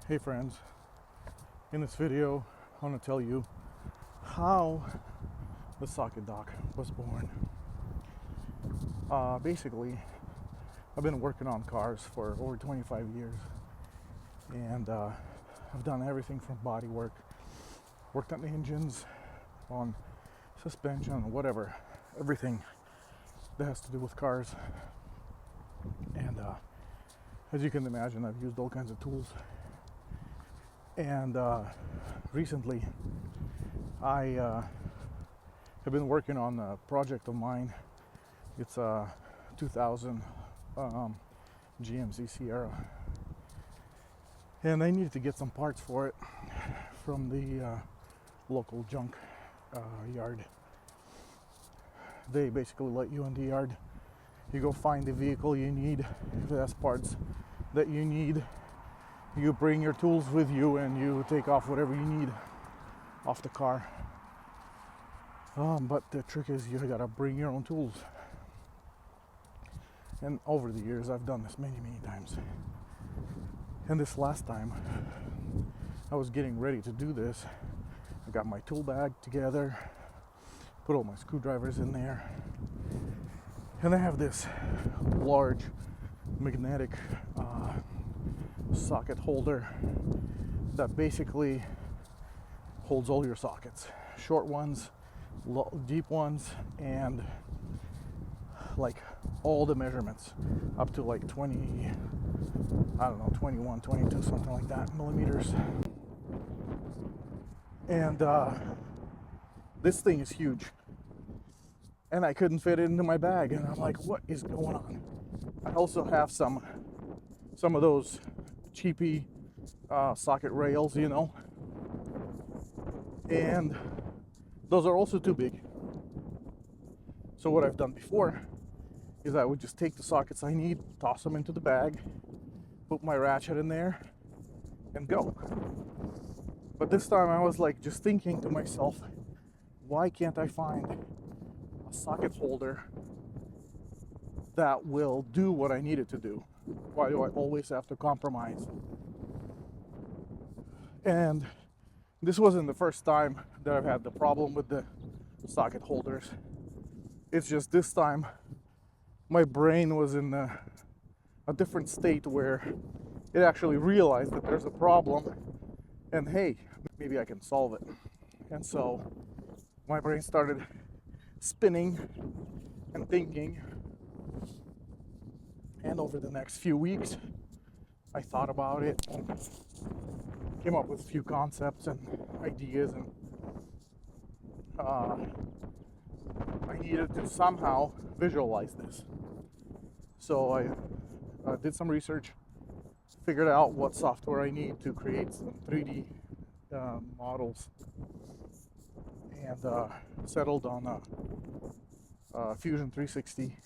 Hey friends, in this video I want to tell you how the SocketDock was born. Basically, I've been working on cars for over 25 years, and I've done everything from body work, worked on engines, on suspension, whatever, everything that has to do with cars. And as you can imagine, I've used all kinds of tools. And recently, I have been working on a project of mine. It's a 2000 GMC Sierra, and I needed to get some parts for it from the local junk yard. They basically let you in the yard. You go find the vehicle you need. If it has parts that you need, you bring your tools with you and you take off whatever you need off the car. But the trick is you gotta bring your own tools. And over the years, I've done this many times. And this last time, I was getting ready to do this. I got my tool bag together, put all my screwdrivers in there, and I have this large magnetic socket holder that basically holds all your sockets, short ones, deep ones, and like all the measurements up to like 20, I don't know, 21, 22, something like that, millimeters. And this thing is huge, and I couldn't fit it into my bag, and I'm like, what is going on? I also have some of those cheapy socket rails, you know, and those are also too big. So what I've done before is I would just take the sockets I need, toss them into the bag, put my ratchet in there, and go. But this time I was like just thinking to myself, why can't I find a socket holder that will do what I need it to do? Why do I always have to compromise? And this wasn't the first time that I've had the problem with the socket holders. It's just this time my brain was in a different state where it actually realized that there's a problem and hey, maybe I can solve it. And so my brain started spinning and thinking. And over the next few weeks, I thought about it and came up with a few concepts and ideas, and I needed to somehow visualize this. So I did some research, figured out what software I need to create some 3D models, and settled on Fusion 360.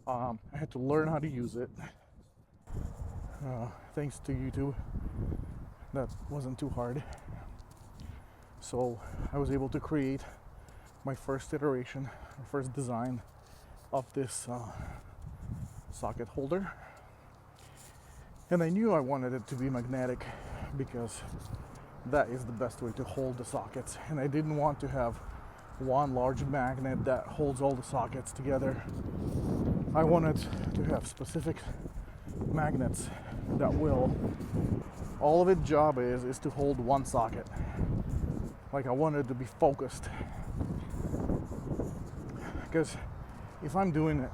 I had to learn how to use it. Thanks to YouTube, that wasn't too hard. So I was able to create my first iteration, or first design of this socket holder. And I knew I wanted it to be magnetic because that is the best way to hold the sockets. And I didn't want to have one large magnet that holds all the sockets together. I wanted to have specific magnets that will, all of its job is to hold one socket. Like I wanted to be focused. Because if I'm doing it,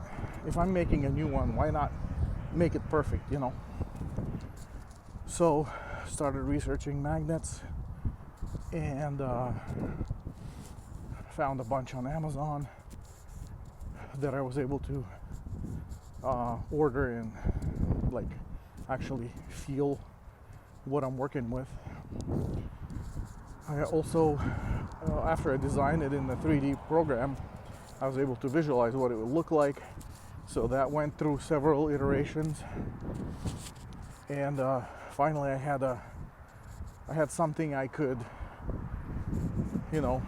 if I'm making a new one, why not make it perfect, you know? So started researching magnets and found a bunch on Amazon that I was able to order and like actually feel what I'm working with. I also, after I designed it in the 3D program, I was able to visualize what it would look like. So that went through several iterations, and finally I had something I could, you know,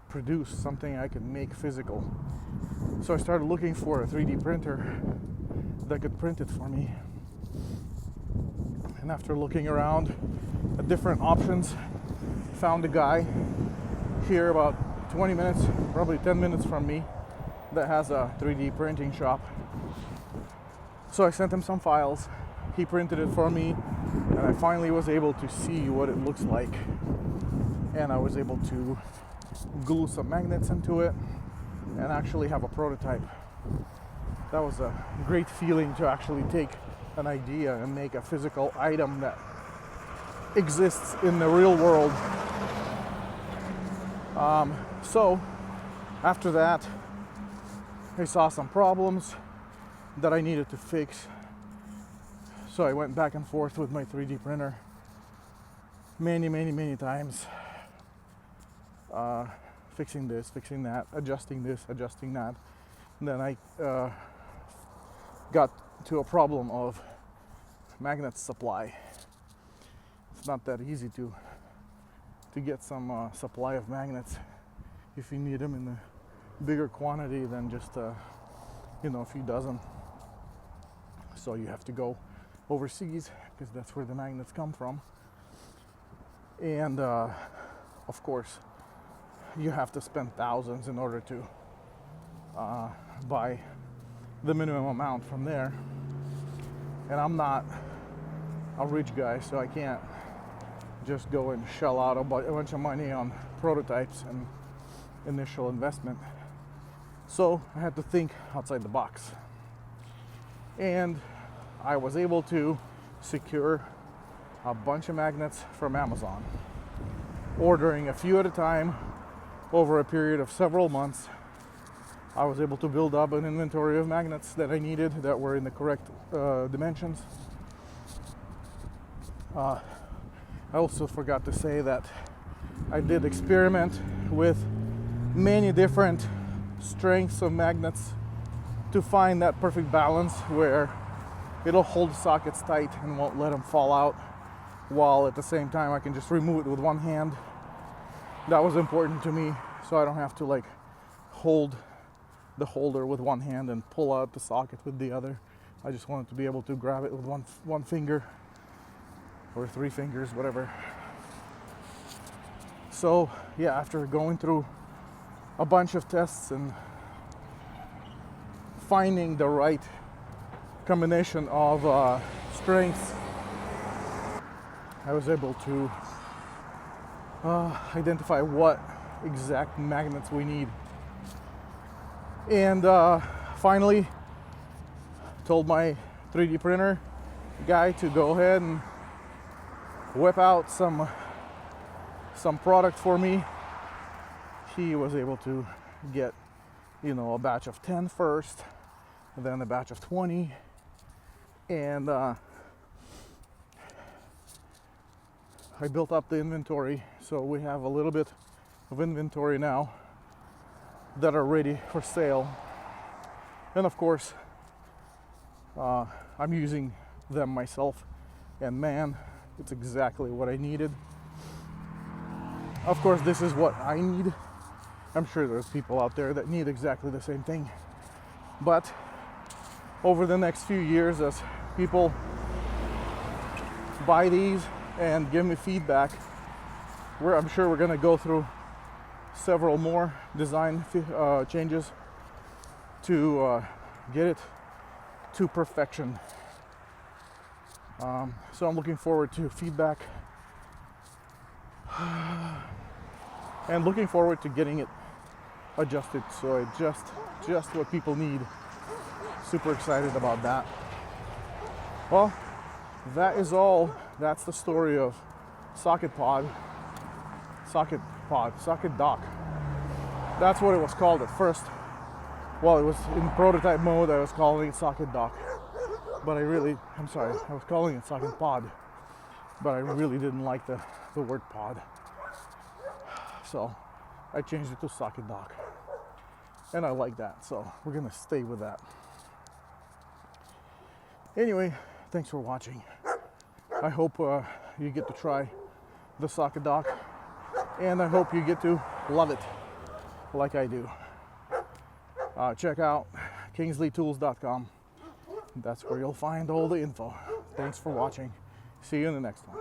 produce, something I could make physical. So I started looking for a 3D printer that could print it for me. And after looking around at different options, found a guy here about 20 minutes, probably 10 minutes from me, that has a 3D printing shop. So I sent him some files, he printed it for me, and I finally was able to see what it looks like. And I was able to glue some magnets into it and actually have a prototype. That was a great feeling to actually take an idea and make a physical item that exists in the real world. So after that, I saw some problems that I needed to fix. So I went back and forth with my 3D printer many times, fixing this, fixing that, adjusting this, adjusting that. And then I got to a problem of magnet supply. It's not that easy to get some supply of magnets if you need them in a bigger quantity than just a few dozen. So you have to go overseas because that's where the magnets come from. And of course, you have to spend thousands in order to buy the minimum amount from there. And I'm not a rich guy, so I can't just go and shell out a bunch of money on prototypes and initial investment. So I had to think outside the box. And I was able to secure a bunch of magnets from Amazon, ordering a few at a time over a period of several months. I was able to build up an inventory of magnets that I needed that were in the correct dimensions. I also forgot to say that I did experiment with many different strengths of magnets to find that perfect balance where it'll hold the sockets tight and won't let them fall out, while at the same time I can just remove it with one hand. That was important to me, so I don't have to like hold the holder with one hand and pull out the socket with the other. I just wanted to be able to grab it with one finger or 3 fingers, whatever. So yeah, after going through a bunch of tests and finding the right combination of strengths, I was able to identify what exact magnets we need. And finally told my 3D printer guy to go ahead and whip out some product for me. He was able to get, a batch of 10 first, and then a batch of 20, and I built up the inventory, so we have a little bit of inventory now that are ready for sale. And of course, I'm using them myself, and man, it's exactly what I needed. Of course, this is what I need. I'm sure there's people out there that need exactly the same thing. But over the next few years, as people buy these and give me feedback, I'm sure we're gonna go through several more design changes to get it to perfection. So I'm looking forward to feedback and looking forward to getting it adjusted so it just what people need. Super excited about that. Well, that is all. That's the story of SocketDock. That's what it was called at first. Well, it was in prototype mode. I was calling it SocketDock, but I was calling it SocketPod, but I really didn't like the word pod, so I changed it to SocketDock, and I like that, so we're gonna stay with that. Anyway, thanks for watching. I hope you get to try the SocketDock, and I hope you get to love it like I do. Check out kingsleytools.com. That's where you'll find all the info. Thanks for watching. See you in the next one.